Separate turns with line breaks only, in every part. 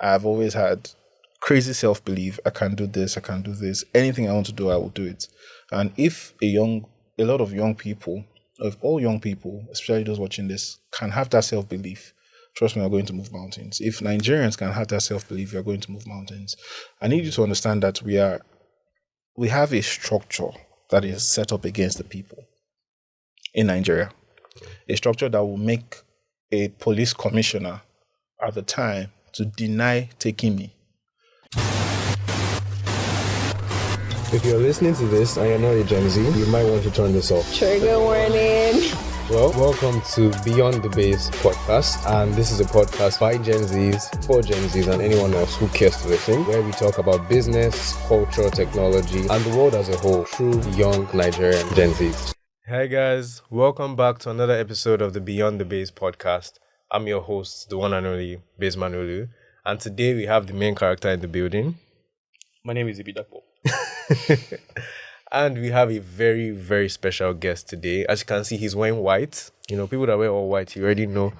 I've always had crazy self-belief. I can do this. I can do this. Anything I want to do, I will do it. And if a lot of young people, of all young people, especially those watching this, can have that self-belief, trust me, we're going to move mountains. If Nigerians can have that self-belief, we're going to move mountains. I need you to understand that we have a structure that is set up against the people in Nigeria. A structure that will make a police commissioner at the time to deny taking me.
If you're listening to this and you're not a Gen Z, you might want to turn this off.
Trigger warning.
Well, welcome to Beyond the Base podcast, and this is a podcast by Gen Zs, for Gen Zs, and anyone else who cares to listen, where we talk about business, culture, technology, and the world as a whole through young Nigerian Gen Zs. Hey guys, welcome back to another episode of the Beyond the Base podcast. I'm your host, the one and only Base Manulu, and today we have the main character in the building.
My name is Ibidapo.
And we have a very, very special guest today. As you can see, he's wearing white. You know, people that wear all white, you already know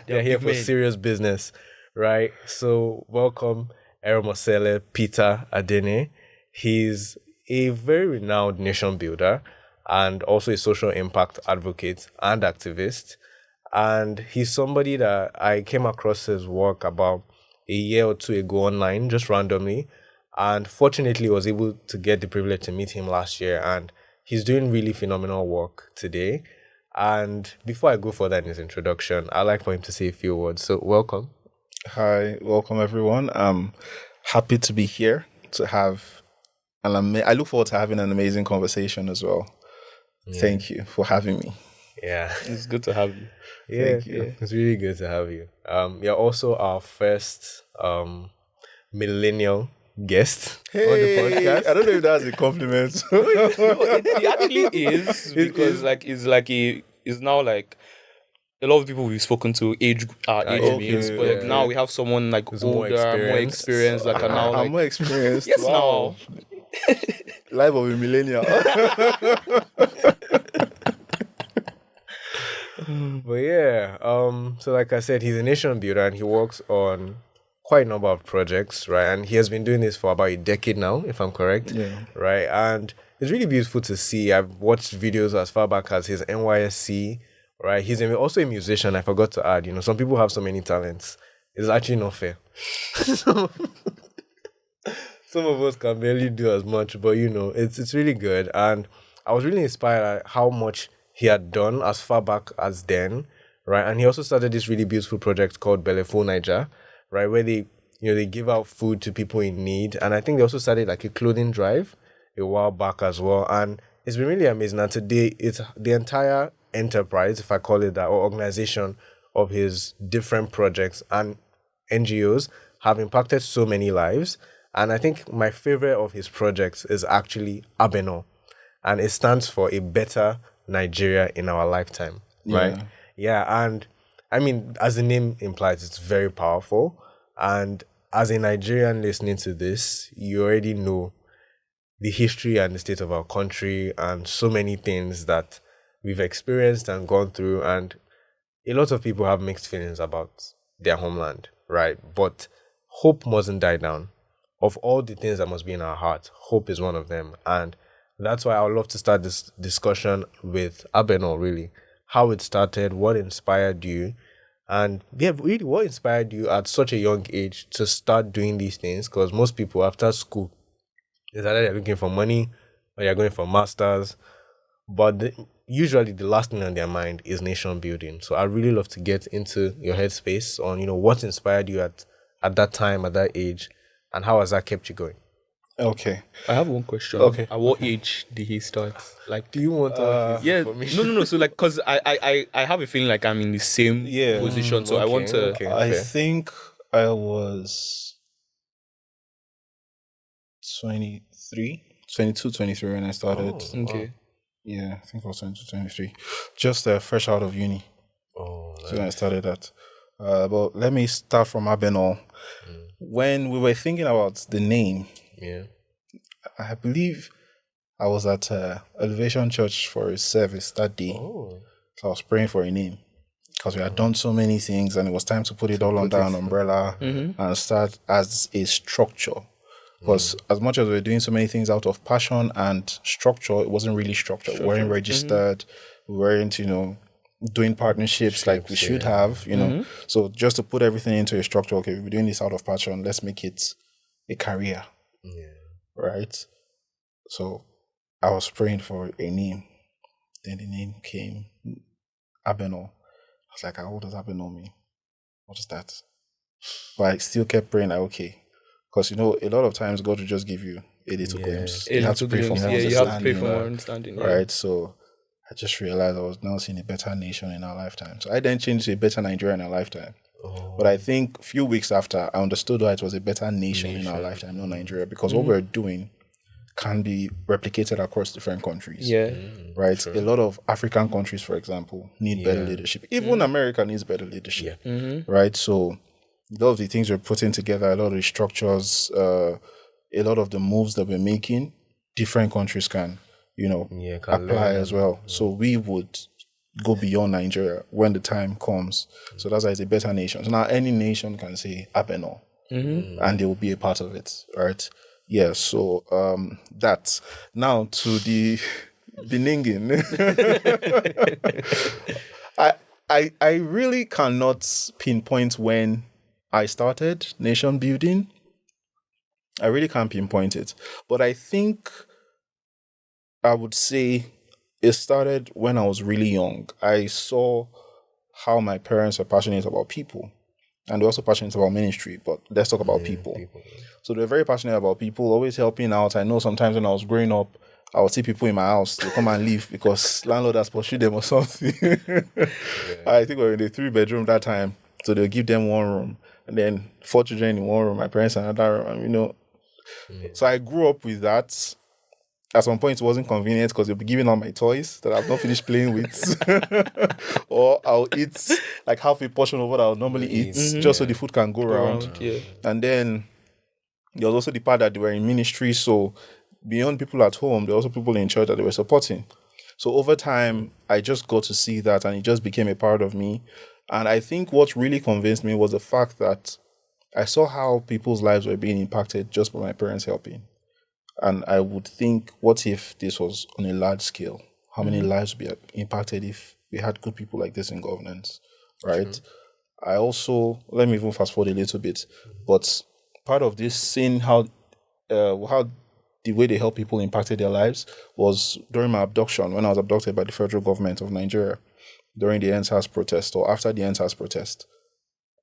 they're here for serious business, right? So welcome Eromz Peter Aden. He's a very renowned nation builder and also a social impact advocate and activist. And he's somebody that I came across his work about a year or two ago online, just randomly. And fortunately, was able to get the privilege to meet him last year. And he's doing really phenomenal work today. And before I go further in his introduction, I'd like for him to say a few words. So welcome.
Hi, welcome everyone. I'm happy to be here to have I look forward to having an amazing conversation as well. Yeah. Thank you for having me.
Yeah.
It's good to have you.
Thank you. It's really good to have you. You're also our first millennial guest on the podcast.
I don't know if that's a compliment.
It actually is, because it's now like a lot of people we've spoken to age mates, but now we have someone like who's older, more experienced, that can now
I'm more experienced.
Yes,
wow. Now. Life of a millennial.
But yeah, so like I said, he's a nation builder and he works on quite a number of projects, right? And he has been doing this for about a decade now, if I'm correct.
Yeah.
Right? And it's really beautiful to see. I've watched videos as far back as his NYSC, right? He's also a musician, I forgot to add. You know, some people have so many talents. It's actually not fair. Some of us can barely do as much, but you know, it's really good. And I was really inspired at how much he had done as far back as then, right? And he also started this really beautiful project called Beleful Niger, right, where they give out food to people in need. And I think they also started like a clothing drive a while back as well. And it's been really amazing. And today, it's the entire enterprise, if I call it that, or organization of his different projects and NGOs have impacted so many lives. And I think my favorite of his projects is actually Abenol. And it stands for a better Nigeria in our lifetime, right? Yeah, and I mean, as the name implies, it's very powerful. And as a Nigerian listening to this, you already know the history and the state of our country and so many things that we've experienced and gone through. And a lot of people have mixed feelings about their homeland, right? But hope mustn't die down. Of all the things that must be in our heart, hope is one of them. And that's why I would love to start this discussion with Abenol, really. How it started, what inspired you, and yeah, really, what inspired you at such a young age to start doing these things? Because most people after school, it's either they're looking for money or you're going for masters. But usually the last thing on their mind is nation building. So I'd really love to get into your headspace on, you know, what inspired you at that time, at that age, and how has that kept you going?
Okay.
I have one question.
Okay.
At what age did he start? Like,
do you want
information? No. So like, cause I have a feeling like I'm in the same position. So I want to.
Okay, I think I was 22, 23 when I started.
Oh, okay.
Wow. Yeah, I think I was 22, 23. Just fresh out of uni.
Oh, nice.
So when I started that. But let me start from Abenol. When we were thinking about the name, I believe I was at Elevation Church for a service that day.
Oh.
So I was praying for a name. because we had done so many things, and it was time to put it all under an umbrella and start as a structure. Because as much as we were doing so many things out of passion and structure, it wasn't really structured. We weren't registered. We weren't, doing partnerships like we should have, So just to put everything into a structure, okay, we're doing this out of passion, let's make it a career. Yeah. Right? So I was praying for a name. Then the name came, Abenol. I was like, how old does Abenol mean? What is that? But I still kept praying, like, okay. Because, a lot of times God will just give you a little glimpse. You have to pray for more understanding.
You have to pray for more understanding.
Right? So I just realized I was now seeing a better nation in our lifetime. So I then changed to a better Nigeria in our lifetime. But I think a few weeks after, I understood why it was a better nation in our lifetime, not Nigeria. Because what we're doing can be replicated across different countries.
Yeah.
Right? True. A lot of African countries, for example, need better leadership. Even America needs better leadership. Yeah. Right? So a lot of the things we're putting together, a lot of the structures, a lot of the moves that we're making, different countries can, apply as well. Yeah. So we would go beyond Nigeria when the time comes. So that's why it's a better nation. So now any nation can say Abenol, and they will be a part of it, right? Yeah, so that's now to the Beninging. I really cannot pinpoint when I started nation building. I really can't pinpoint it. But I think I would say it started when I was really young. I saw how my parents are passionate about people. And they're also passionate about ministry, but let's talk about people. So they're very passionate about people, always helping out. I know sometimes when I was growing up, I would see people in my house, they come and leave because landlord has pursued them or something. I think we were in a 3-bedroom that time. So they'll give them one room. And then 4 children in one room, my parents in another room, and, So I grew up with that. At some point, it wasn't convenient because they'll be giving all my toys that I've not finished playing with. Or I'll eat like half a portion of what I would normally eat just so the food can go around. Yeah. And then there was also the part that they were in ministry. So beyond people at home, there were also people in church that they were supporting. So over time, I just got to see that and it just became a part of me. And I think what really convinced me was the fact that I saw how people's lives were being impacted just by my parents helping. And I would think, what if this was on a large scale? How many lives would be impacted if we had good people like this in governance, right? True. I also, let me even fast forward a little bit, but part of this, seeing how the way they help people impacted their lives was during my abduction, when I was abducted by the federal government of Nigeria during the End SARS protest or after the End SARS protest.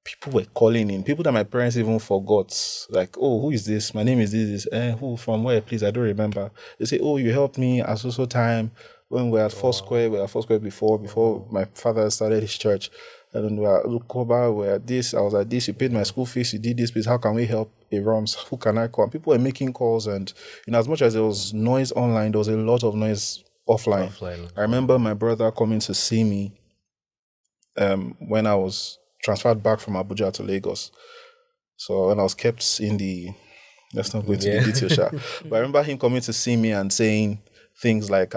People were calling in, people that my parents even forgot. Like, oh, who is this? My name is this. Who, from where? Please, I don't remember. They say, oh, you helped me at so time when we were at Foursquare. We were at Foursquare before my father started his church. And we were at Lukoba, we were at this. I was at this. You paid my school fees. You did this, please. How can we help Eromz? Who can I call? And people were making calls. And as much as there was noise online, there was a lot of noise offline. I remember my brother coming to see me when I was transferred back from Abuja to Lagos. So when I was kept in the, let's not go into the details, but I remember him coming to see me and saying things like,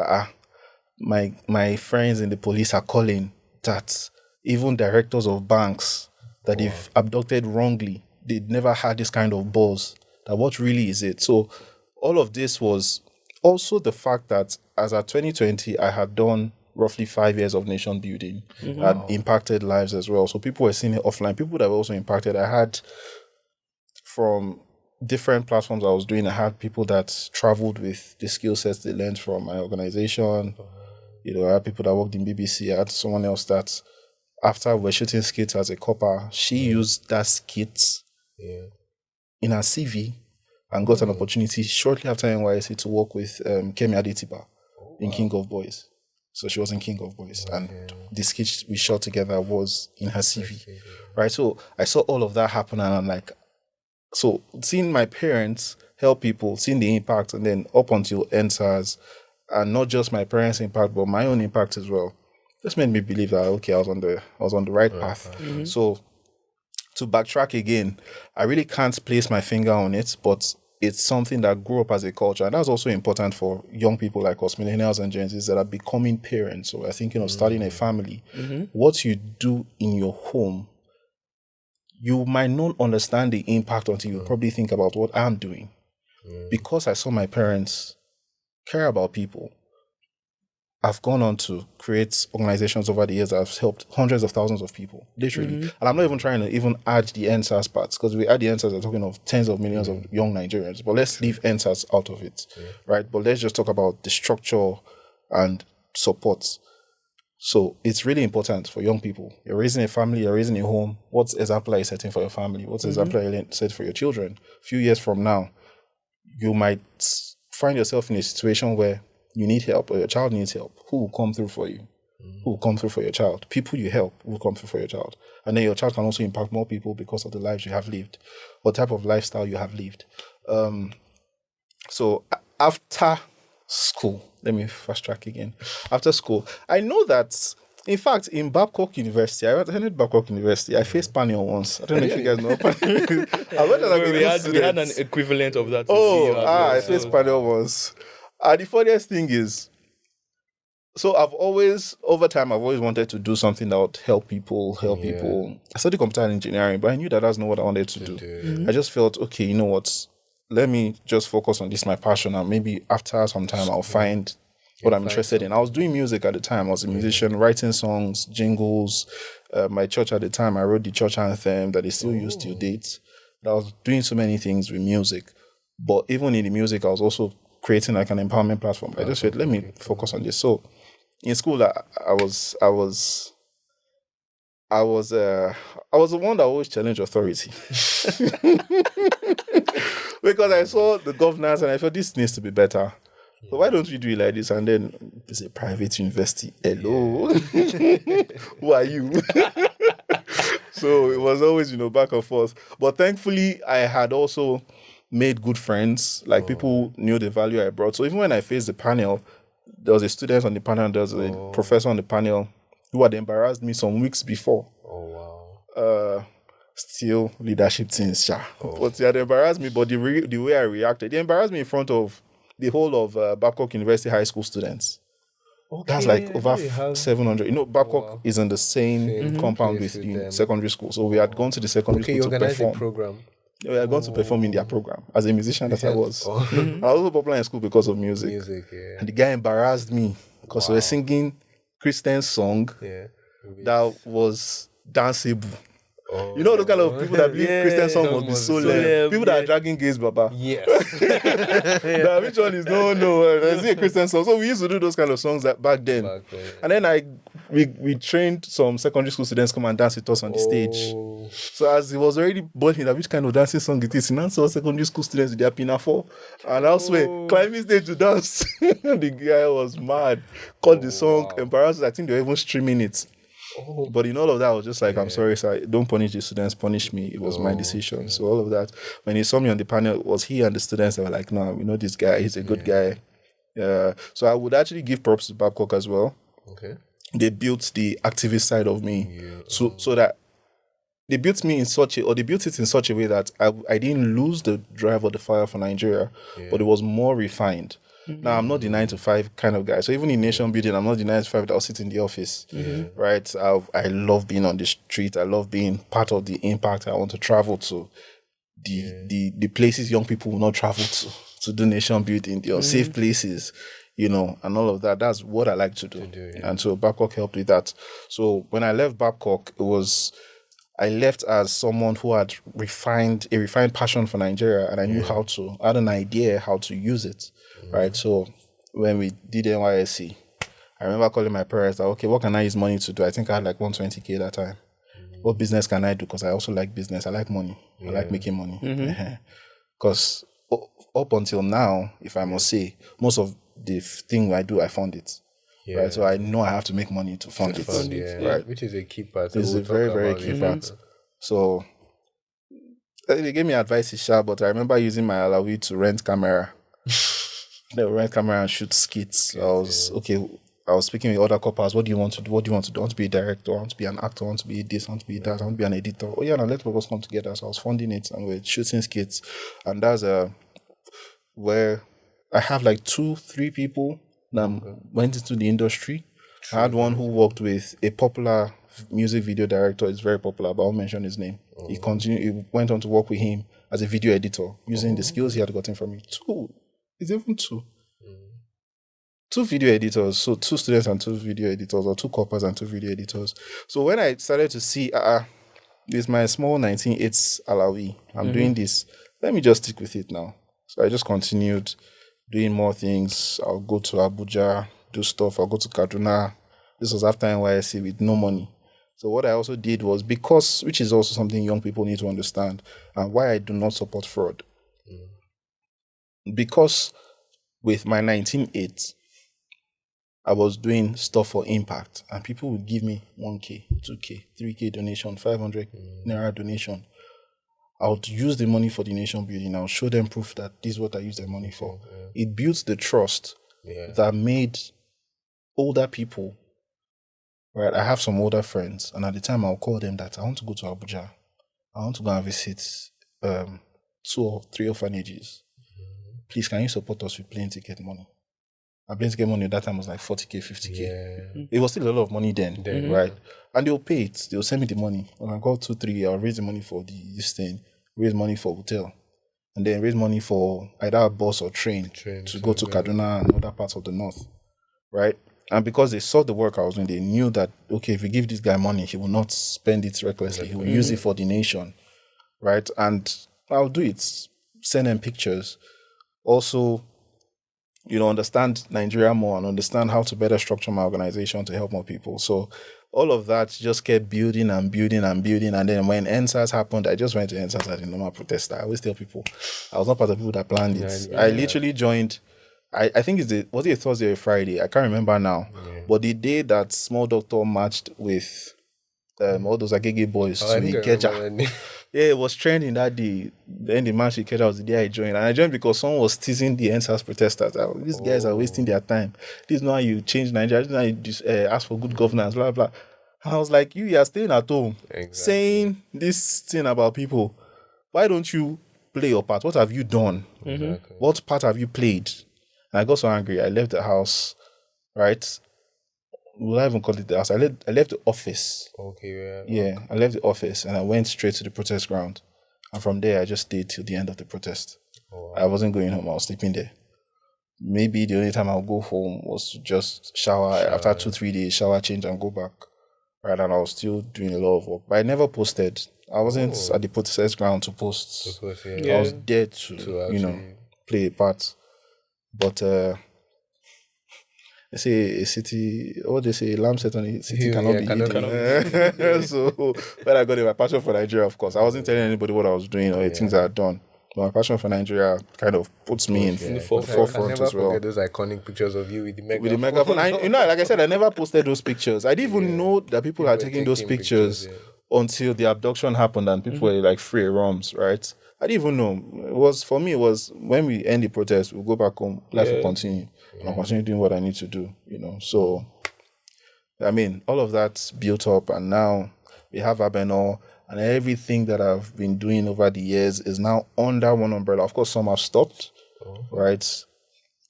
my friends in the police are calling that even directors of banks that they've abducted wrongly, they'd never had this kind of buzz, that what really is it? So all of this was also the fact that as at 2020, I had done roughly 5 years of nation building and impacted lives as well. So people were seeing it offline. People that were also impacted, I had from different platforms I was doing, I had people that traveled with the skill sets they learned from my organization. I had people that worked in BBC. I had someone else that after we're shooting skits as a copper, she used that skit in her CV and got an opportunity shortly after NYSC to work with Kemi Adetiba in King of Boys. So she was in King of Boys, and the sketch we shot together was in her CV, right? So I saw all of that happen, and I'm like, so seeing my parents help people, seeing the impact, and then up until End SARS, and not just my parents' impact, but my own impact as well, just made me believe that okay, I was on the right path. So to backtrack again, I really can't place my finger on it, but it's something that grew up as a culture. And that's also important for young people like us, millennials and Gen Zs that are becoming parents or are thinking of starting a family. What you do in your home, you might not understand the impact until you probably think about what I'm doing. Because I saw my parents care about people, I've gone on to create organizations over the years that have helped hundreds of thousands of people, literally. And I'm not even trying to even add the End SARS parts, because we add the End SARS, we're talking of tens of millions of young Nigerians. But let's leave End SARS out of it, right? But let's just talk about the structure and support. So it's really important for young people. You're raising a family, you're raising a home. What example are you setting for your family? What example are you setting for your children? A few years from now, you might find yourself in a situation where you need help or your child needs help. Who will come through for you? Who will come through for your child? People you help will come through for your child. And then your child can also impact more people because of the lives you have lived, what type of lifestyle you have lived. So after school, let me fast track again. After school, I know that, in fact, in Babcock University, I attended Babcock University. I faced panel once. I don't know if you guys know.
We had an equivalent of that.
I faced panel once. And the funniest thing is, so over time, I've always wanted to do something that would help people. I studied computer engineering, but I knew that that's not what I wanted to do. I just felt, okay, you know what? Let me just focus on this, my passion, and maybe after some time, I'll find what I'm interested in. I was doing music at the time. I was a musician, writing songs, jingles. My church at the time, I wrote the church anthem that they still use till date. I was doing so many things with music. But even in the music, I was also creating like an empowerment platform. I just said, let me focus on this. So in school, I was the one that always challenged authority. Because I saw the governance and I thought this needs to be better. So why don't we do it like this? And then it's a private university. Hello. Who are you? So it was always, back and forth. But thankfully, I had also made good friends. Like people knew the value I brought. So even when I faced the panel, there was a student on the panel, there was a professor on the panel who had embarrassed me some weeks before. Still leadership things, But he had embarrassed me, but the way I reacted, he embarrassed me in front of the whole of Babcock University high school students. That's like over 700. Babcock is in the same compound with the secondary school. So we had gone to the secondary school to perform.
Program.
We had gone to perform in their program as a musician that I was. I was also popular in school because of music. And the guy embarrassed me because we were singing Christian song that was danceable. Those kind of people that believe Christian song must be so lame. People that are dragging gays, Baba.
Yes.
Which one is no? Is it a Christian song? So we used to do those kind of songs back then. And then we trained some secondary school students come and dance with us on the stage. So as it was already boiling that which kind of dancing song it is, and saw secondary school students with their pinafore and elsewhere climbing stage to dance. The guy was mad. Called the song embarrassed. I think they were even streaming it. But in all of that, I was just like, I'm sorry, sir. Don't punish the students, punish me. It was my decision. So all of that. When he saw me on the panel, it was he and the students that were like, no, we know this guy. He's a good guy. So I would actually give props to Babcock as well.
Okay.
They built the activist side of me. So that they built it in such a way that I didn't lose the drive or the fire for Nigeria, but it was more refined. Now, I'm not the 9-to-5 kind of guy. So even in nation building, I'm not the 9-to-5 that will sit in the office, right? I love being on the street. I love being part of the impact. I want to travel to the places young people will not travel to do nation building, the unsafe places, and all of that. That's what I like to do. And so Babcock helped with that. So when I left Babcock, I left as someone who had a refined passion for Nigeria, and I knew I had an idea how to use it. Right, so when we did NYSC, I remember calling my parents that, okay, what can I use money to do? I think I had like 120K that time. What business can I do? Because I also like business. I like money. I like making money. Because up until now, if I must say, most of the thing I do, I fund it. Right, so I know I have to make money to fund it. Right,
which is a key part.
It's a very, very key part. So they gave me advice, but I remember using my Alawi to rent camera. They rent camera and shoot skits. I was speaking with other couples. What do you want to do? What do you want to do? I want to be a director. I want to be an actor. I want to be this. I want to be that. I want to be an editor. Now let's both come together. So I was funding it and we're shooting skits. And that's where I have like 2-3 people that went into the industry. I had one who worked with a popular music video director. It's very popular, but I'll mention his name. He went on to work with him as a video editor using the skills he had gotten from me. It's even two. Two video editors, so 2 students and 2 video editors, or 2 corpers and 2 video editors. So when I started to see, with my small 19.8 Alawi, I'm doing this, let me just stick with it now. So I just continued doing more things. I'll go to Abuja, do stuff. I'll go to Kaduna. This was after NYSC with no money. So what I also did was, which is also something young people need to understand, and why I do not support fraud. Because with my 19.8, I was doing stuff for impact, and people would give me 1K, 2K, 3K donation, 500 naira donation. I would use the money for the nation building. I would show them proof that this is what I use the money for. It builds the trust that made older people, right? I have some older friends, and at the time I'll call them that I want to go to Abuja. I want to go and visit 2 or 3 orphanages. Please, can you support us with plane ticket money? Our plane ticket money at that time was like 40K, 50K. Yeah. It was still a lot of money then, right? And they'll pay it. They'll send me the money. When I go 2-3, I'll raise the money for this thing, raise money for hotel, and then raise money for either a bus or train to go to Kaduna and other parts of the north, right? And because they saw the work I was doing, they knew that, okay, if we give this guy money, he will not spend it recklessly. He will use it for the nation, right? And I'll do it. Send them pictures. Also, understand Nigeria more and understand how to better structure my organization to help more people. So all of that just kept building and building and building. And then when End SARS happened, I just went to End SARS as a normal protester. I always tell people, I was not part of people that planned it. I literally joined, I think was it a Thursday or a Friday? I can't remember now. But the day that Small Doctor matched with all those Agege boys to Ikeja. Yeah, it was trending that day. Then the match with Ikeja was the day I joined. And I joined because someone was teasing the End SARS protesters. These guys are wasting their time. This is not how you change Nigeria. This is not how you just, ask for good governance, blah, blah. And I was like, you are staying at home, saying this thing about people. Why don't you play your part? What have you done? What part have you played? And I got so angry. I left the house, right? Will I even call it the house? I left the office. Okay, yeah. I left the office and I went straight to the protest ground. And from there, I just stayed till the end of the protest. Oh, wow. I wasn't going home. I was sleeping there. Maybe the only time I'll go home was to just shower after 2-3 days, shower, change, and go back. Right, and I was still doing a lot of work. But I never posted. I wasn't at the protest ground to post. I was there to play a part. But they say a city, a lamb set on a city cannot be eaten. So when I got my passion for Nigeria, of course, I wasn't telling anybody what I was doing or the things I had done. But my passion for Nigeria kind of puts me in the forefront as well.
I never forget those iconic pictures of you with the megaphone.
With the megaphone. Like I said, I never posted those pictures. I didn't even know that people are taking those pictures until the abduction happened and people were like free Eromz, right? I didn't even know. For me, it was when we end the protest, we'll go back home, life will continue. And I'll continue doing what I need to do, So, I mean, all of that's built up, and now we have Abenol, and everything that I've been doing over the years is now under one umbrella. Of course, some have stopped, right?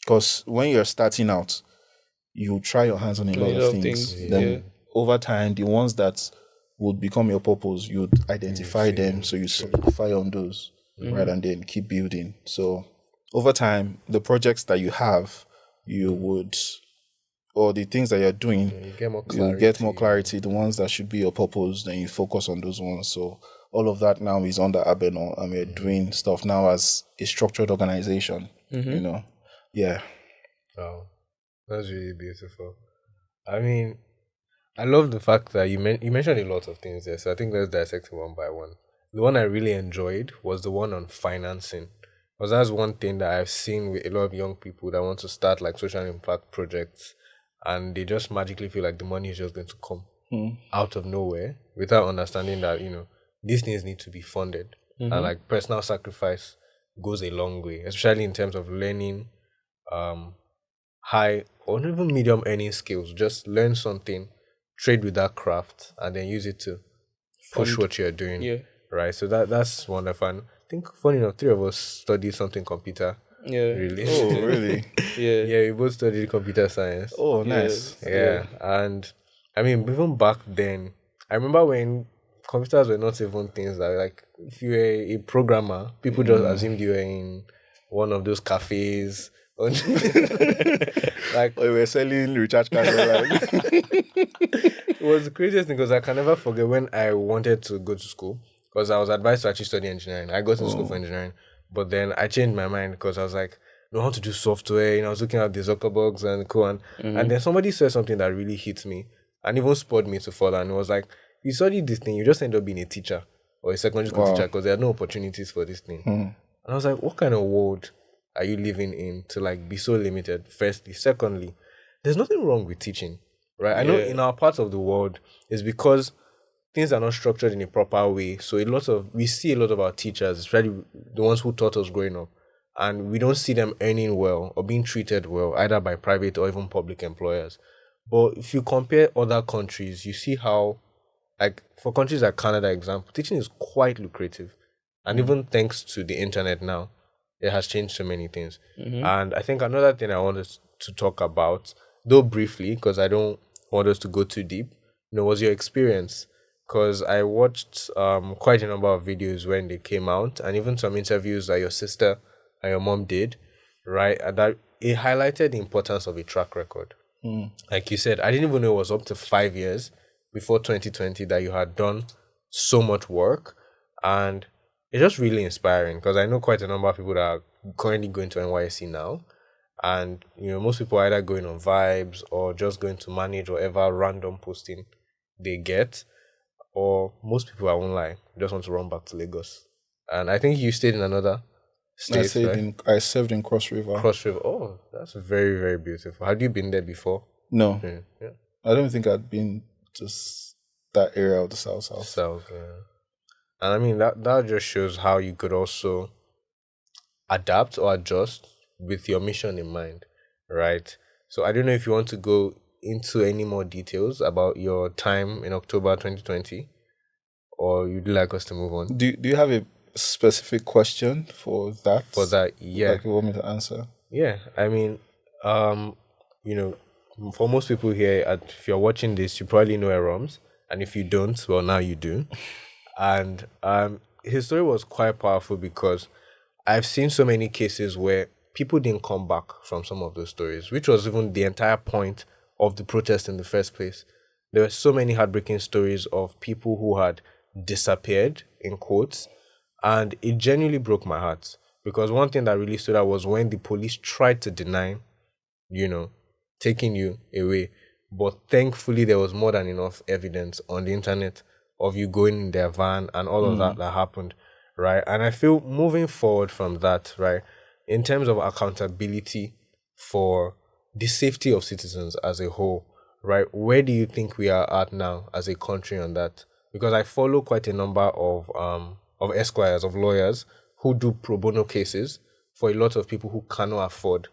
Because when you're starting out, you try your hands on a lot of things. Then over time, the ones that would become your purpose, you'd identify them, so you solidify on those, right? And then keep building. So over time, the projects that you have, you would, or the things that you're doing,
you get more
clarity. The ones that should be your purpose, then you focus on those ones. So all of that now is under Abenol, and we're doing stuff now as a structured organization. Yeah.
Wow, that's really beautiful. I mean, I love the fact that you mentioned a lot of things there. So I think let's dissect it one by one. The one I really enjoyed was the one on financing. Because that's one thing that I've seen with a lot of young people that want to start like social impact projects, and they just magically feel like the money is just going to come out of nowhere without understanding that, these things need to be funded. And like personal sacrifice goes a long way, especially in terms of learning high or even medium earning skills. Just learn something, trade with that craft, and then use it to push what you're doing. Yeah. Right. So that's wonderful. I think, funny enough, 3 of us studied something computer
Yeah.
Really?
Oh, really?
Yeah.
Yeah, we both studied computer science.
Oh, nice.
Yeah. And I mean, even back then, I remember when computers were not even things that, like, if you were a programmer, people just assumed you were in one of those cafes. Like,
Oh, we were selling recharge cards online.
it was the craziest thing because I can never forget when I wanted to go to school because I was advised to actually study engineering. I got to school for engineering, but then I changed my mind because I was like, no, I want to do software. You know, I was looking at the Zuckerbergs and co and then somebody said something that really hit me and even spurred me to follow. And it was like, you study this thing, you just end up being a teacher or a secondary school teacher because there are no opportunities for this thing. And I was like, what kind of world are you living in to like be so limited? Firstly, secondly, there's nothing wrong with teaching, right? I know in our parts of the world, it's because things are not structured in a proper way. So we see a lot of our teachers, especially the ones who taught us growing up, and we don't see them earning well or being treated well, either by private or even public employers. But if you compare other countries, you see how, like for countries like Canada, example, teaching is quite lucrative. And even thanks to the internet now, it has changed so many things. And I think another thing I wanted to talk about, though briefly, because I don't want us to go too deep, was your experience. Because I watched quite a number of videos when they came out, and even some interviews that your sister and your mom did, right? And that it highlighted the importance of a track record. Like you said, I didn't even know it was up to 5 years before 2020 that you had done so much work. And it's just really inspiring because I know quite a number of people that are currently going to NYSC now. And, most people are either going on vibes or just going to manage whatever random posting they get. Or most people, I won't lie, just want to run back to Lagos. And I think you stayed in another state,
I served in Cross River.
Cross River. Oh, that's very, very beautiful. Had you been there before?
No.
Yeah.
I don't think I'd been to that area of the South.
South, yeah. And I mean, that just shows how you could also adapt or adjust with your mission in mind, right? So I don't know if you want to go into any more details about your time in October 2020, or you'd like us to move on?
Do you have a specific question for that?
For that, yeah.
Like you want me to answer?
Yeah, I mean, for most people here, if you're watching this, you probably know Eromz, and if you don't, well, now you do. And his story was quite powerful because I've seen so many cases where people didn't come back from some of those stories, which was even the entire point of the protest in the first place. There were so many heartbreaking stories of people who had disappeared, in quotes, and it genuinely broke my heart because one thing that really stood out was when the police tried to deny, taking you away. But thankfully, there was more than enough evidence on the internet of you going in their van and all of that happened, right? And I feel moving forward from that, right, in terms of accountability for the safety of citizens as a whole, right, where do you think we are at now as a country on that? Because I follow quite a number of esquires, of lawyers who do pro bono cases for a lot of people who cannot afford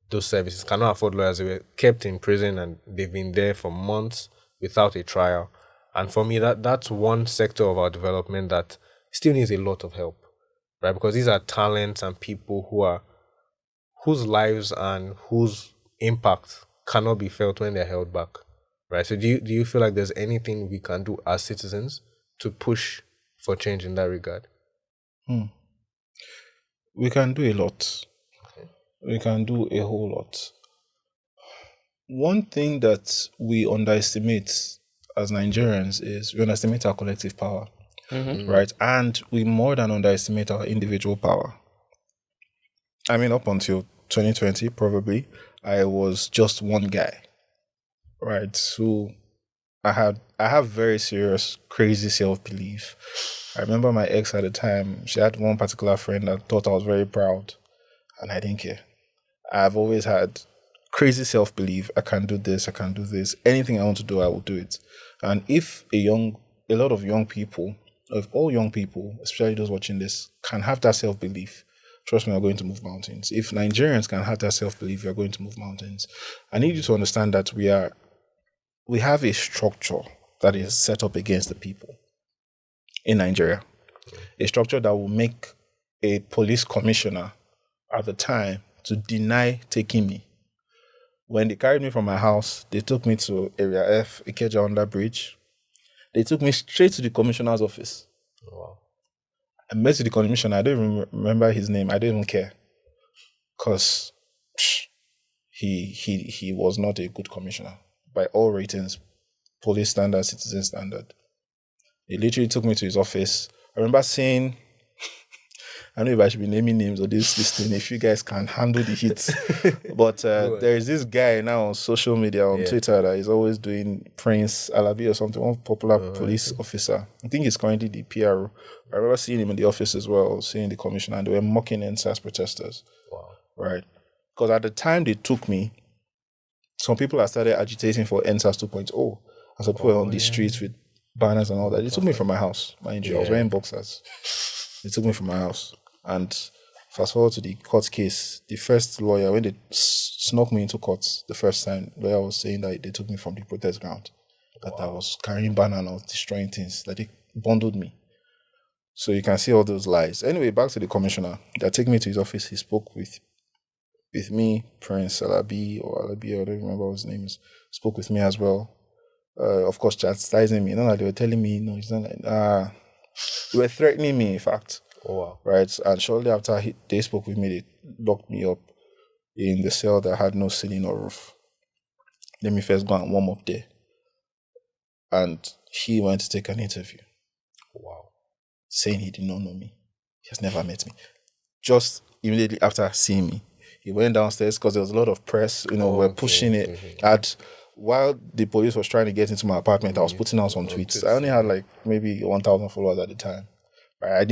those services, cannot afford lawyers. They were kept in prison and they've been there for months without a trial. And for me, that's one sector of our development that still needs a lot of help, right? Because these are talents and people whose lives and whose impact cannot be felt when they're held back, right? So do you feel like there's anything we can do as citizens to push for change in that regard?
We can do a lot. Okay. We can do a whole lot. One thing that we underestimate as Nigerians is we underestimate our collective power, right? And we more than underestimate our individual power. I mean, up until 2020, probably, I was just one guy, right? So I have very serious, crazy self-belief. I remember my ex at the time, she had one particular friend that thought I was very proud, and I didn't care. I've always had crazy self-belief. I can do this, I can do this. Anything I want to do, I will do it. And if a lot of young people, of all young people, especially those watching this, can have that self-belief, trust me, we're going to move mountains. If Nigerians can have that self-belief, we're going to move mountains. I need you to understand that we have a structure that is set up against the people in Nigeria. A structure that will make a police commissioner at the time to deny taking me. When they carried me from my house, they took me to Area F, Ikeja under bridge. They took me straight to the commissioner's office.
Wow.
I met with the commissioner. I don't even remember his name. I don't even care. Because he was not a good commissioner. By all ratings, police standard, citizen standard. He literally took me to his office. I remember saying, I don't know if I should be naming names or this thing, if you guys can handle the heat. But there is this guy now on social media, on Twitter, that is always doing Prince Alabi or something, one popular police officer. I think he's currently the PRO. I remember seeing him in the office as well, seeing the commissioner, and they were mocking End SARS protesters.
Wow.
Right. Because at the time they took me, some people had started agitating for End SARS 2.0. And some people were on the streets with banners and all that. They took me from my house, mind you. I was wearing boxers. They took me from my house. And fast forward to the court case, the first lawyer, when they snuck me into court the first time, the lawyer was saying that they took me from the protest ground, that I was carrying banner and I was destroying things, that they bundled me. So you can see all those lies. Anyway, back to the commissioner. They took me to his office. He spoke with me, Prince Alabi, I don't remember what his name is, spoke with me as well. Of course, chastising me. They were telling me, no, it's not like, they were threatening me, in fact.
Oh, wow.
Right, and shortly after they spoke with me, they locked me up in the cell that had no ceiling or roof. Let me first go and warm up there. And he went to take an interview.
Wow. Saying
he did not know me. He has never met me. Just immediately after seeing me, he went downstairs because there was a lot of press, were pushing it. While the police was trying to get into my apartment, I was putting out some tweets. I only had like maybe 1,000 followers at the time. Right? I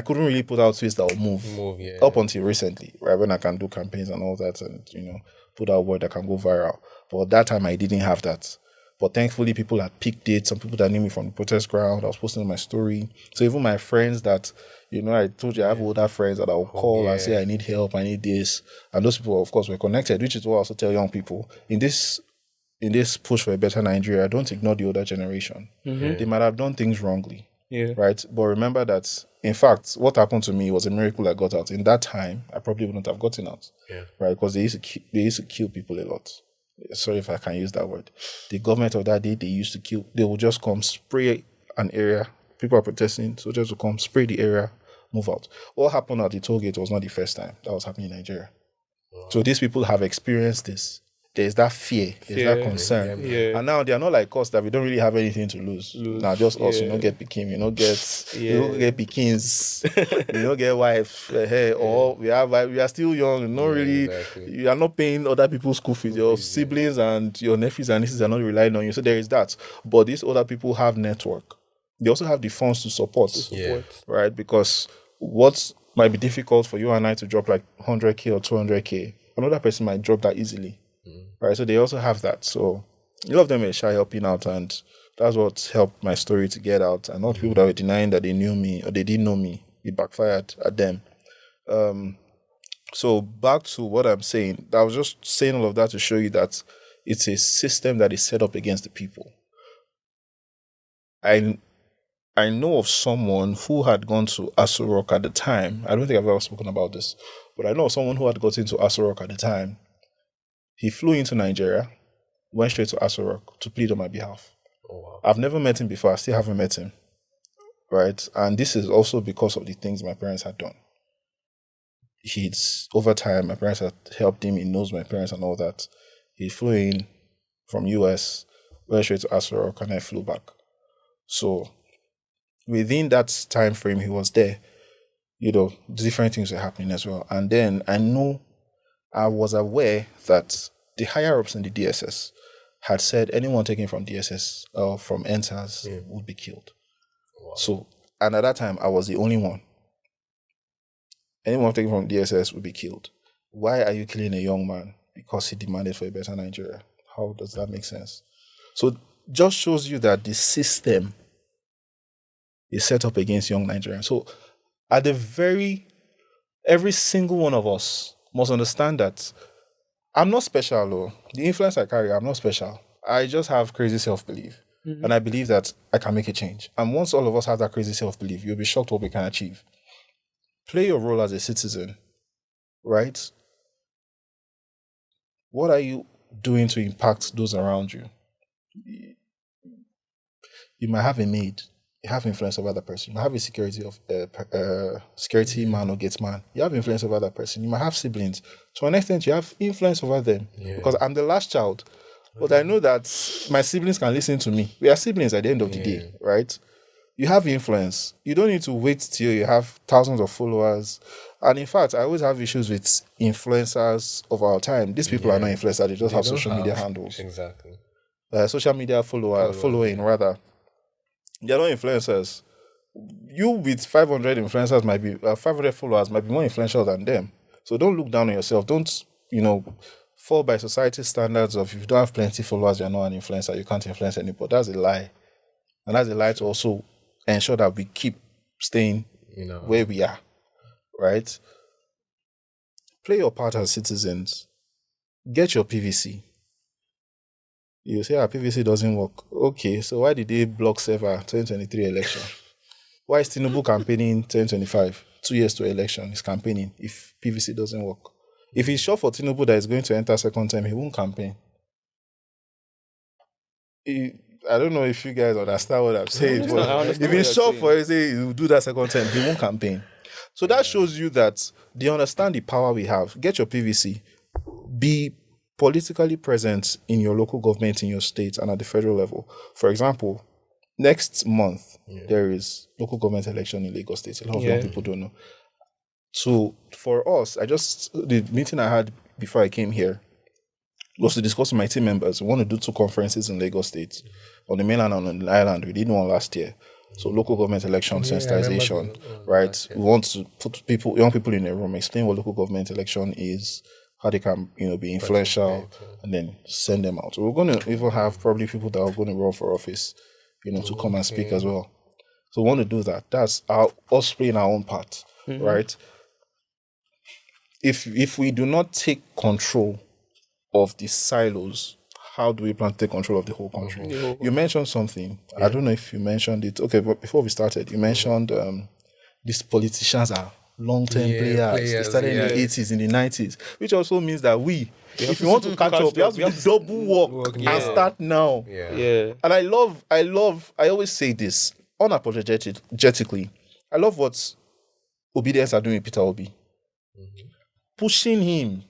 couldn't really put out tweets that would move up until recently, right? When I can do campaigns and all that and, put out word that can go viral. But at that time, I didn't have that. But thankfully, people had picked it. Some people that knew me from the protest ground, I was posting my story. So even my friends that, I told you I have older friends that I will call and say, I need help, I need this. And those people, of course, were connected, which is what I also tell young people. In this push for a better Nigeria, don't ignore the older generation. Mm-hmm. They might have done things wrongly. Yeah. Right. But remember that, in fact, what happened to me was a miracle I got out. In that time, I probably wouldn't have gotten out. Yeah. Right. Because they used to kill people a lot. Sorry if I can use that word. The government of that day, they used to kill. They would just come, spray an area. People are protesting. Soldiers would come, spray the area, move out. What happened at the toll gate was not the first time that was happening in Nigeria. Wow. So these people have experienced this. There's that fear, there's that concern. Yeah. And now they are not like us that we don't really have anything to lose. Now just us, get Pekin, get Pekins, get wife, or we are still young, you are not paying other people's school fees. Your siblings and your nephews and nieces are not relying on you. So there is that. But these other people have network. They also have the funds to support. Right? Because what might be difficult for you and I to drop like 100K or 200K, another person might drop that easily. Right, so they also have that. So a lot of them were shy helping out, and that's what helped my story to get out. And not people that were denying that they knew me or they didn't know me, it backfired at them. So back to what I'm saying, I was just saying all of that to show you that it's a system that is set up against the people. I know of someone who had gone to Aso Rock at the time. I don't think I've ever spoken about this, but I know of someone who had gotten to Aso Rock at the time. He flew into Nigeria, went straight to Aso Rock to plead on my behalf. Oh, wow. I've never met him before. I still haven't met him. Right? And this is also because of the things my parents had done. Over time, my parents had helped him. He knows my parents and all that. He flew in from US, went straight to Aso Rock, and I flew back. So within that time frame he was there, different things were happening as well. And then I was aware that the higher-ups in the DSS had said anyone taken from DSS or from End SARS would be killed. Wow. So, and at that time, I was the only one. Anyone taken from DSS would be killed. Why are you killing a young man? Because he demanded for a better Nigeria. How does that make sense? So, just shows you that the system is set up against young Nigerians. So, every single one of us must understand that I'm not special, though. The influence I carry, I'm not special. I just have crazy self-belief. Mm-hmm. And I believe that I can make a change. And once all of us have that crazy self-belief, you'll be shocked what we can achieve. play your role as a citizen, right? What are you doing to impact those around you? You might have a maid, you have influence over that person. You might have a security man or gate man. You have influence over that person. You might have siblings. To an extent, you have influence over them. Because I'm the last child. But I know that my siblings can listen to me. We are siblings at the end of the day, right? You have influence. You don't need to wait till you have thousands of followers. And in fact, I always have issues with influencers of our time. These people are not influencers. They just have social media handles.
Exactly.
Social media following rather. They're not influencers. You with 500 influencers might be 500 followers might be more influential than them. So don't look down on yourself. Don't fall by society standards of if you don't have plenty followers, you're not an influencer. You can't influence anybody. That's a lie, and that's a lie to also ensure that we keep staying where we are. Right? Play your part as citizens. Get your PVC. You say our PVC doesn't work. Okay, so why did they block server 2023 election? Why is Tinubu campaigning 2025? 2 years to election, he's campaigning if PVC doesn't work. If he's sure for Tinubu that he's going to enter second term, he won't campaign. I don't know if you guys understand what I'm saying, but if he's sure for it, say he'll do that second term, he won't campaign. So that shows you that they understand the power we have. Get your PVC. Be politically present in your local government, in your state, and at the federal level. For example, next month, there is local government election in Lagos State. A lot of young people don't know. So for us, the meeting I had before I came here was to discuss with my team members. We want to do 2 conferences in Lagos State, on the mainland and on the island. We did one last year. So local government election sensitization, right? We want to put young people in a room, explain what local government election is, how they can, be influential, and then send them out. So we're going to even have probably people that are going to run for office, to come and speak as well. So we want to do that. That's us playing our own part, right? If we do not take control of the silos, how do we plan to take control of the whole country? You mentioned something. I don't know if you mentioned it. Okay, but before we started, you mentioned these politicians are long-term players. They started in the 80s, in the 90s, which also means that if you want to catch up, you have to do double work and start now. And I always say this, unapologetically, I love what Obedience are doing with Peter Obi. Pushing him,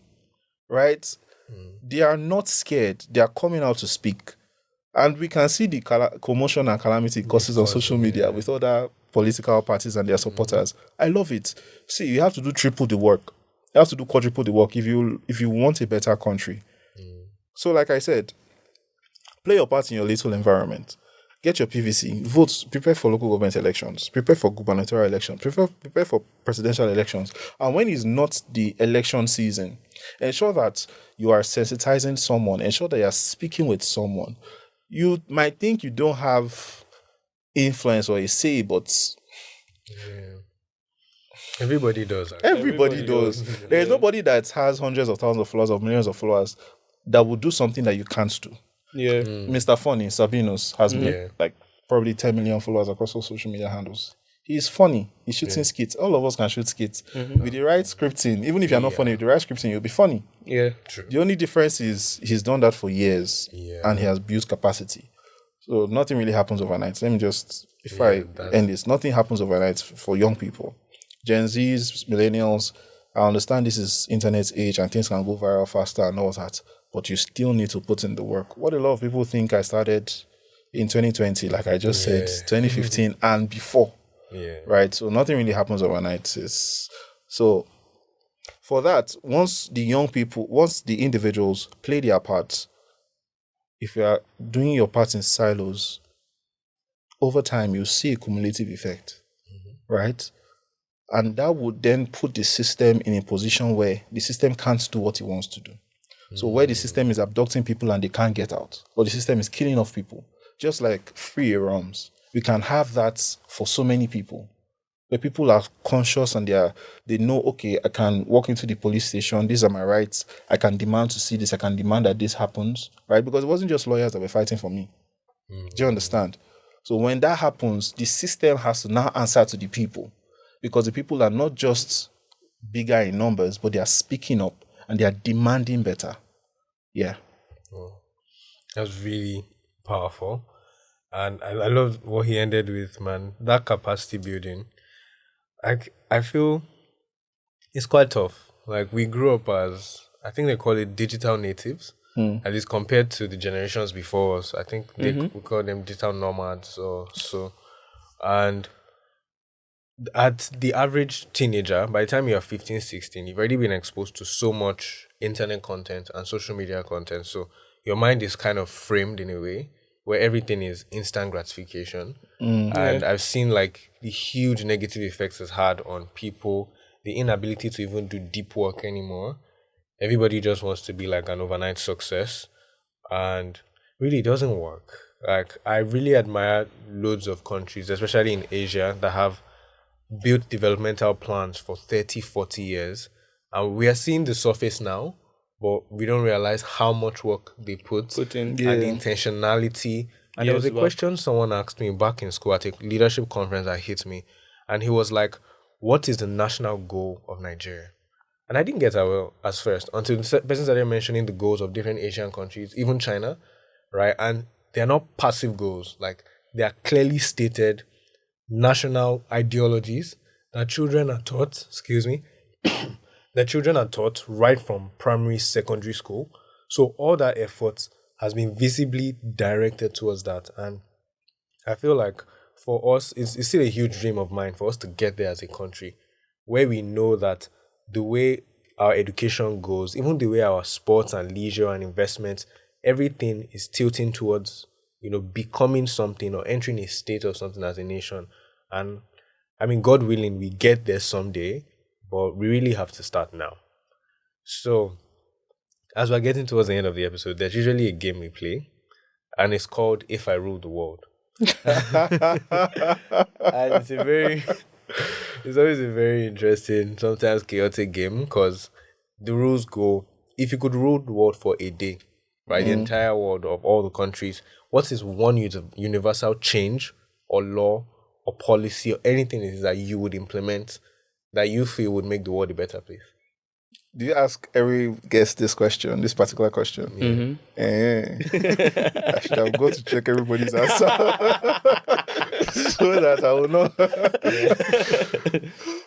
right? They are not scared. They are coming out to speak. And we can see the commotion and calamity it causes on social media with other political parties and their supporters. I love it. See, you have to do triple the work. You have to do quadruple the work if you want a better country. So like I said, play your part in your little environment. Get your PVC, vote, prepare for local government elections, prepare for gubernatorial elections, prepare for presidential elections. And when it's not the election season, ensure that you are sensitizing someone, ensure that you are speaking with someone. You might think you don't have influence or a say, but
everybody does.
Everybody does. There is nobody that has hundreds of thousands of followers or millions of followers that will do something that you can't do. Mr. Funny, Sabinos, has probably 10 million followers across all social media handles. He's funny. He's shooting skits. All of us can shoot skits. With the right scripting, even if you're not funny, with the right scripting, you'll be funny.
True.
The only difference is he's done that for years and he has built capacity. So nothing really happens overnight. Let me just, end this, nothing happens overnight for young people. Gen Zs, millennials, I understand this is internet age and things can go viral faster and all that, but you still need to put in the work. What a lot of people think I started in 2020, like I just said, 2015 and before. Right? So nothing really happens overnight. So for that, once the individuals play their part, if you are doing your part in silos, over time you see a cumulative effect. Right? And that would then put the system in a position where the system can't do what it wants to do. So where the system is abducting people and they can't get out, or the system is killing off people, just like free Eromz, we can have that for so many people, where people are conscious and they know, okay, I can walk into the police station, these are my rights, I can demand to see this, I can demand that this happens, right? Because it wasn't just lawyers that were fighting for me. Do you understand? So when that happens, the system has to now answer to the people. because the people are not just bigger in numbers, but they are speaking up and they are demanding better. Yeah.
That's really powerful. And I love what he ended with, man. That capacity building. I feel it's quite tough. Like, we grew up as, I think they call it digital natives. At least compared to the generations before us. I think we call them digital nomads or so. And at the average teenager, by the time you're 15, 16, you've already been exposed to so much internet content and social media content. So your mind is kind of framed in a way where everything is instant gratification. And I've seen like the huge negative effects it's had on people, the inability to even do deep work anymore. Everybody just wants to be like an overnight success. And really, it doesn't work. Like, I really admire loads of countries, especially in Asia, that have built developmental plans for 30, 40 years. And we are seeing the surface now, but we don't realize how much work they put in, and the intentionality. And there was a question someone asked me back in school at a leadership conference that hit me. And he was like, what is the national goal of Nigeria? And I didn't get that well as first until the person started mentioning the goals of different Asian countries, even China, right? And they're not passive goals. Like, they are clearly stated national ideologies that children are taught, that children are taught right from primary, secondary school. So all that effort has been visibly directed towards that. And I feel like for us, it's still a huge dream of mine for us to get there as a country, where we know that the way our education goes, even the way our sports and leisure and investments, everything is tilting towards, becoming something or entering a state of something as a nation. And I mean, God willing, we get there someday, but we really have to start now. So, as we're getting towards the end of the episode, there's usually a game we play, and it's called If I Rule the World. And it's always a very interesting, sometimes chaotic game, because the rules go, if you could rule the world for a day, right, the entire world of all the countries, what is one universal change or law or policy or anything it is that you would implement that you feel would make the world a better place?
Do you ask every guest this particular question? I should have got to check everybody's answer so that I will know.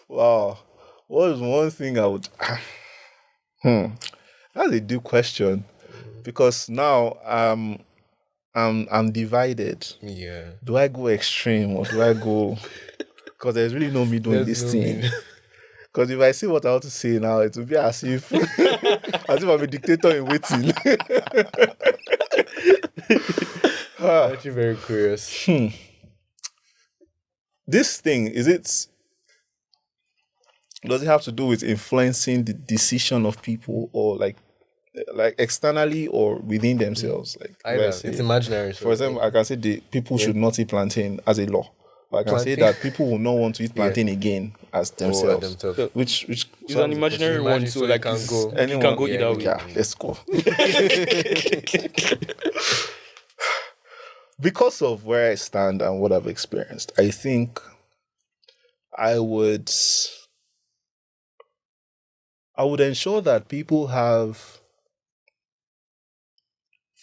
Wow. What is one thing I would... That's a deep question, because now I'm divided.
Yeah.
Do I go extreme or do I go... Because there's really no middle in this thing. Because if I see what I want to say now, it will be as if I'm a dictator in waiting.
I'm actually very curious.
This thing, does it have to do with influencing the decision of people, or like externally or within themselves? Like,
it's imaginary.
For example, I can say the people should not eat plantain as a law. I can say that people will not want to eat plantain again as themselves. Which
is an imaginary one, so like you can go either way.
Yeah, let's go. Because of where I stand and what I've experienced, I think I would ensure that people have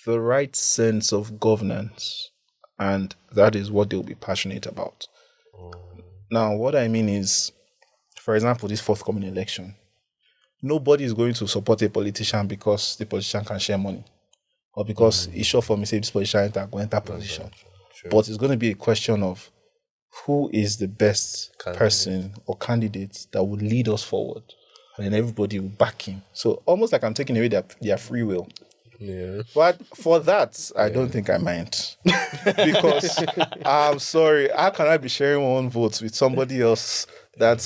the right sense of governance, and that is what they'll be passionate about. Now, what I mean is, for example, this forthcoming election, nobody is going to support a politician because the politician can share money, or because it's sure for me, say this politician will enter position. Sure. But it's going to be a question of who is the best person or candidate that would lead us forward, and then everybody will back him. So almost like I'm taking away their free will.
Yeah.
But for that, I don't think I mind. Because I'm sorry, how can I be sharing one vote with somebody else that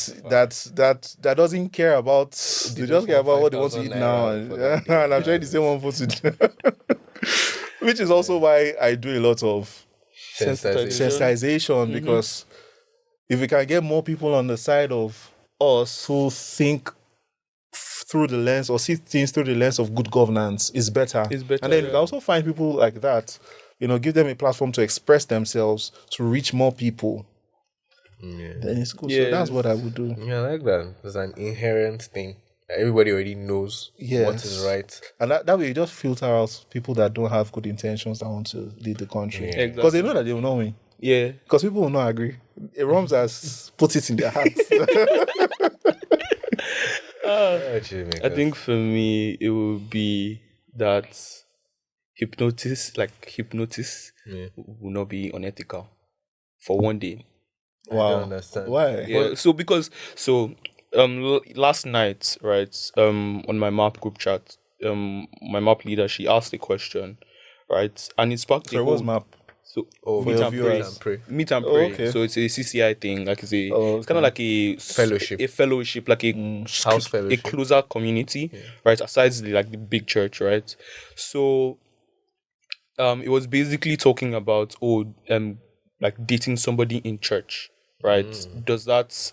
doesn't care about, they just care about what they want to eat now, and I'm trying to say one vote with them. Which is also why I do a lot of sensitization, because if we can get more people on the side of us who think through the lens or see things through the lens of good governance, is better. And then you can also find people like that, give them a platform to express themselves, to reach more people. then it's cool.
Yeah.
So that's what I would do.
Yeah, I like that. It's an inherent thing. Everybody already knows what is right.
And that way you just filter out people that don't have good intentions that want to lead the country.
Exactly.
Because they know that they will not win.
Yeah.
Because people will not agree. Eromz has put it in their hearts.
I think for me, it would be that hypnosis will not be unethical for one day.
Wow.
I don't understand.
Why?
Yeah. Last night, right, on my map group chat, my map leader, she asked a question, right, and it sparked
So it was map.
So
for
meet
your
and
viewers.
pray. Meet and pray.
okay.
So it's a CCI thing, like it's
okay.
kind of like a
Fellowship.
a fellowship, like a
House fellowship.
a closer community, right? Aside the big church, right? So, it was basically talking about like dating somebody in church, right? Does that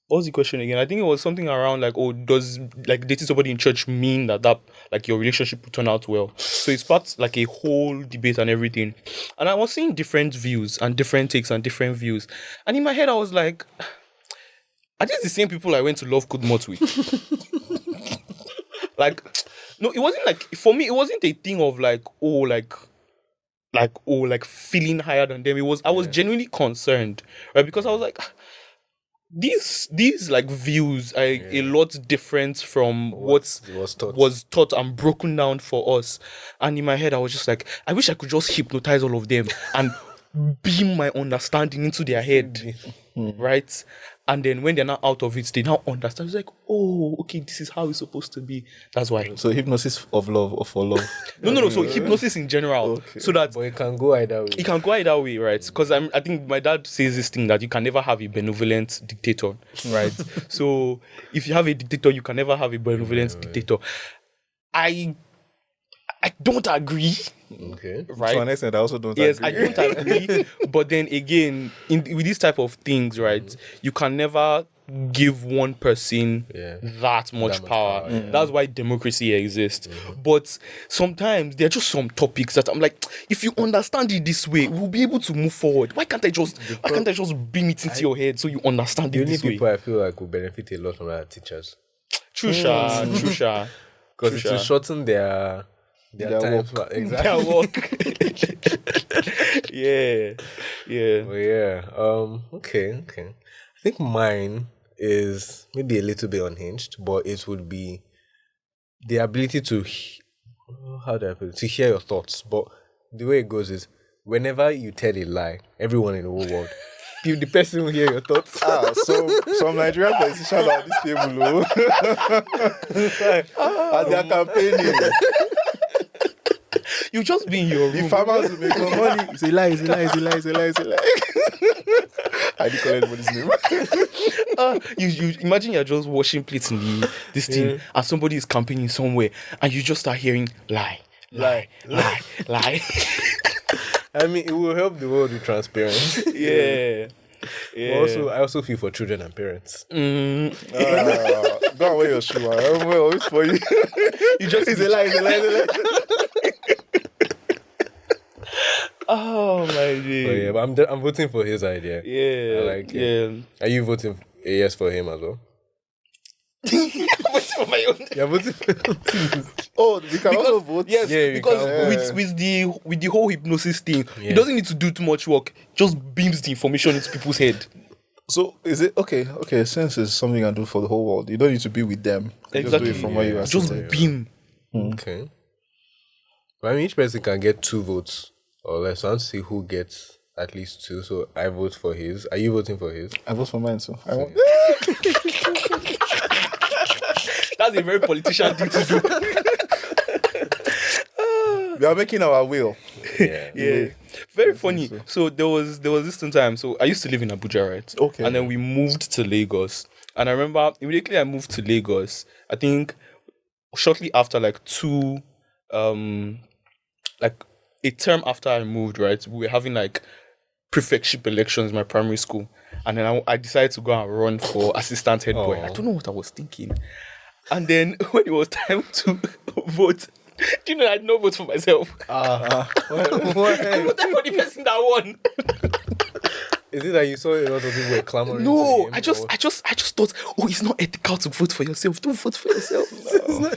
what was the question again? I think it was something around like, does like dating somebody in church mean that like your relationship will turn out well? So it sparked like a whole debate and everything. And I was seeing different views and different takes and different views. And in my head I was like, are these the same people I went to Love Good Mott with? Like, no, it wasn't like, for me, it wasn't a thing of like feeling higher than them. I was genuinely concerned, right? Because I was like, these like views are a lot different from what was taught and broken down for us. And in my head, I was just like, I wish I could just hypnotize all of them and beam my understanding into their head, right? And then when they're not out of it, they now understand. It's like, oh, okay, this is how it's supposed to be. That's why.
So hypnosis of love or for love?
No. So hypnosis in general.
Okay.
So that
But it can go either way.
it can go either way, right? Because I think my dad says this thing that you can never have a benevolent dictator, right? So if you have a dictator, you can never have a benevolent dictator. I don't agree.
Okay.
Right.
To an extent, I also don't
Yes,
agree.
I don't agree. But then again, with this type of things, right, you can never give one person that much power. That's why democracy exists. But sometimes there are just some topics that I'm like, if you understand it this way, we'll be able to move forward. Why can't I just beam it into your head so you understand
The
it
only
this way?
people I feel like will benefit a lot from are teachers.
True, Sha.
Because it will shorten their time.
work.
Exactly.
Their work. Yeah.
Well, yeah. Okay. I think mine is maybe a little bit unhinged, but it would be the ability to how do I put it? To hear your thoughts. But the way it goes is whenever you tell a lie, everyone in the whole world, the person will hear your thoughts.
So some Nigerian politicians are at this table, as they are campaigning.
You just be in your room.
The farmers will make no money. It's a lie. I didn't collect anybody's name.
You imagine you're just washing plates in this thing, and somebody is campaigning somewhere, and you just start hearing lie.
I mean, it will help the world with transparency.
Yeah.
But I also feel for children and parents.
Don't wear your shoe. I'm always for you.
You just
It's a lie.
Oh my
But
god.
but I'm voting for his idea.
Yeah.
I like it. Are you voting a yes for him as well?
What's for my own?
You're voting for him.
Oh, we can also vote.
Yes,
Yeah,
because with the whole hypnosis thing, he doesn't need to do too much work. Just beams the information into people's head.
So is it okay? Since it's something you can do for the whole world, you don't need to be with them. You just do it from where you are
Just
seated.
beam.
Okay. But I mean, each person can get 2 votes or less. So I want to see who gets at least 2. So I vote for his. Are you voting for his?
I vote for mine too. I want.
That's a very politician thing to do.
We are making our will.
Yeah. Very funny. So there was this time. So I used to live in Abuja, right?
Okay.
And then we moved to Lagos. And I remember immediately I moved to Lagos. I think shortly after like a term after I moved, right? We were having like prefectship elections in my primary school. And then I decided to go and run for assistant head boy. I don't know what I was thinking. And then when it was time to vote, do you know I did not vote for myself?
What?
I voted for the person that won.
Is it that you saw a lot of people were clamoring?
No,
to him,
I just thought, oh, it's not ethical to vote for yourself. Don't vote for yourself. No.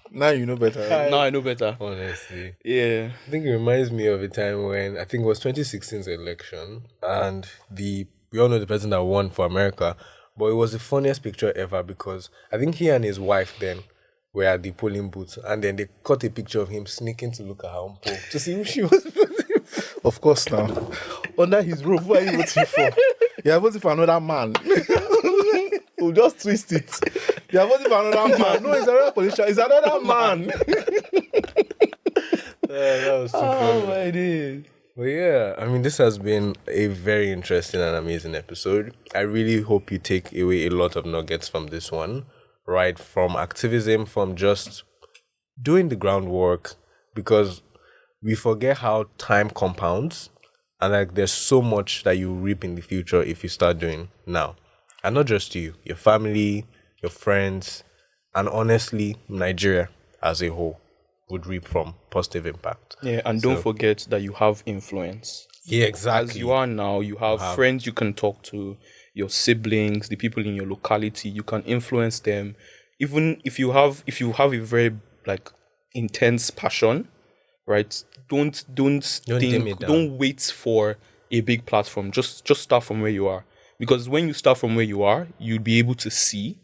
Now you know better.
Now I know better.
Honestly.
Yeah.
I think it reminds me of a time when I think it was 2016's election, and we all know the president that won for America, but it was the funniest picture ever because I think he and his wife then were at the polling booth, and then they caught a picture of him sneaking to look at her own poll to see who she was voting for.
Of course now. Under his roof, who are you voting for? You are voting for another man. We'll just twist it. You are voting for another man. No, it's another politician. It's another man.
That was too funny.
my days.
Well, yeah, I mean, this has been a very interesting and amazing episode. I really hope you take away a lot of nuggets from this one, right? From activism, from just doing the groundwork, because we forget how time compounds, and like there's so much that you reap in the future if you start doing now. And not just you, your family, your friends, and honestly, Nigeria as a whole would reap from positive impact.
Yeah, and don't forget that you have influence.
Yeah, exactly.
As you are now, you have friends you can talk to, your siblings, the people in your locality. You can influence them. Even if you have a very like intense passion, right? Don't
dim
think.
it down.
Don't wait for a big platform. Just start from where you are. Because when you start from where you are, you'll be able to see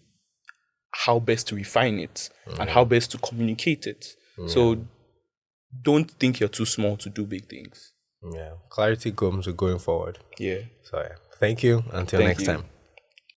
how best to refine it and how best to communicate it. So don't think you're too small to do big things.
Yeah, clarity comes with going forward.
Yeah.
So yeah, thank you. Until next time.